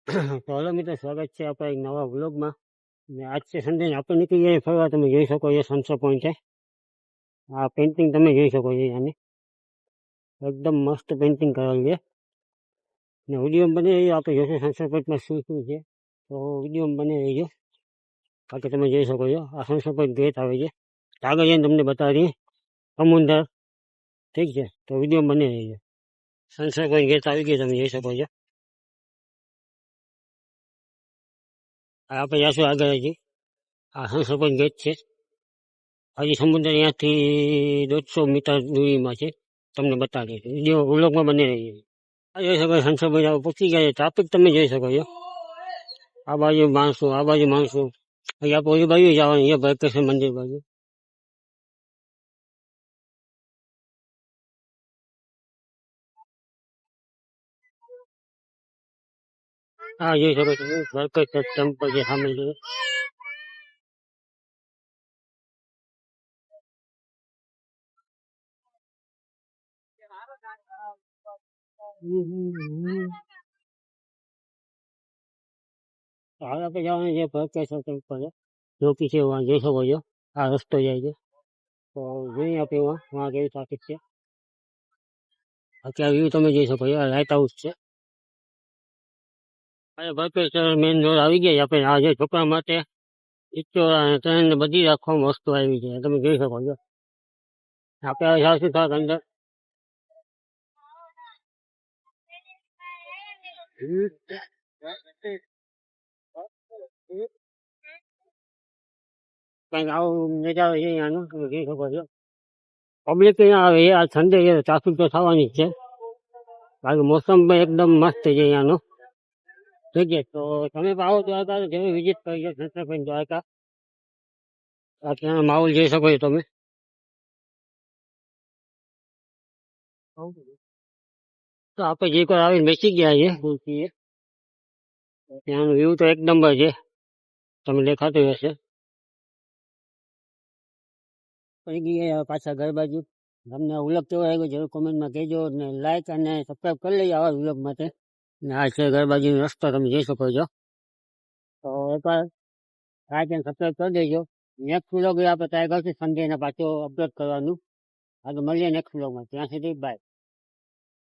તો હલો મિત્રો, સ્વાગત છે આપણા એક નવા વ્લોગમાં. ને આજ છે સન્ડે, આપણે નીકળી જઈએ ફરવા. તમે જોઈ શકો છો સનસેટ પોઈન્ટ છે. આ પેઇન્ટિંગ તમે જોઈ શકો છો આની, એકદમ મસ્ત પેઇન્ટિંગ કરેલી છે. ને વિડીયો બની રહ્યો, આપણે જોઈશું સનસેટ પોઈન્ટમાં શું શું છે. તો વિડીયો બની રહીજો, બાકી તમે જોઈ શકો છો આ સનસેટ પોઈન્ટ ગેટ આવે છે. આગળ જઈને તમને બતાવી સમુદ્ર, ઠીક છે. તો વિડીયો બની રહીજો. સનસેટ પોઈન્ટ ગેટ આવી ગયો, તમે જોઈ શકો છો. આપણે જઈશું આગળ. હજી આ સનસેટ પોઈન્ટ ગેટ છે. હજી સમુદ્ર અહીંયાથી 150 મીટર દૂરીમાં છે. તમને બતાવીએ વિડીયો વ્લોગમાં બની રહી છે. આ જોઈ શકો સનસેટ પોઈન્ટ પહોંચી ગયા છે. ટ્રાફિક તમે જોઈ શકો છો. આ બાજુ માણસો, આ બાજુ માણસો. અહીંયા આપણે ઓલી બાજુ જવાનું, અહીંયા ભરતેશ્વર મંદિર બાજુ. હા જોઈ શકો છો ભરતેશ્વર ટેમ્પલ છે સામે છે. હવે આપણે જવાનું છે ભરતેશ્વર ટેમ્પલ છે, જોકી છે. જોઈ શકો છો આ રસ્તો જાય છે. તો જોઈએ આપણે વहाँ કેવી ટ્રાફિક છે. અત્યારે વ્યૂ તમે જોઈ શકો છો. લાઇટ હાઉસ છે. હવે ભરતેશ્વર મેઇન રોડ આવી ગયા. આપણે આ જે છોકરા માટે ઈચોરા અને ટ્રેન બધી રાખવામાં વસ્તુ આવી છે, તમે જોઈ શકો છો. આપણે હવે જાશું થોડાક અંદર. કંઈક આવું નજારો છે અહીંયાનો, તમે જોઈ શકો છો. પબ્લિક અહીંયા આવે, આ સન્ડે છે, ટ્રાફિક તો થવાની જ છે. બાકી મોસમ પણ એકદમ મસ્ત છે અહીંયાનો, ઠીક છે. તો તમે પણ આવો દ્વારકા તો જરૂર વિઝિટ કરજો સનસેટ પોઈન્ટ દ્વારકા. અત્યારનો માહોલ જોઈ શકો છો તમે. તો આપણે જે કોઈ આવીને બેસી ગયા છે ખુરશીએ. ત્યાંનો વ્યૂ તો એક નંબર છે, તમને દેખાતું હશે. પડી ગયા પાછા ઘર બાજુ. તમને વ્લોગ કેવો લાગ્યો જરૂર કોમેન્ટમાં કહેજો, ને લાઈક અને સબસ્ક્રાઈબ કરી લેજો આવા વ્લોગ માટે. ને આ છે ઘર બાજુનો રસ્તો, તમે જોઈ શકો છો. તો એકવાર લાઈક અને સબસ્ક્રાઈબ કરી દેજો. નેક્સ્ટ વ્લોગ આપણે ટ્રાય કરશું સન્ડેના પાછો અપલોડ કરવાનું. આગળ મળીએ નેક્સ્ટ વ્લોગમાં. ત્યાં સુધી બાય.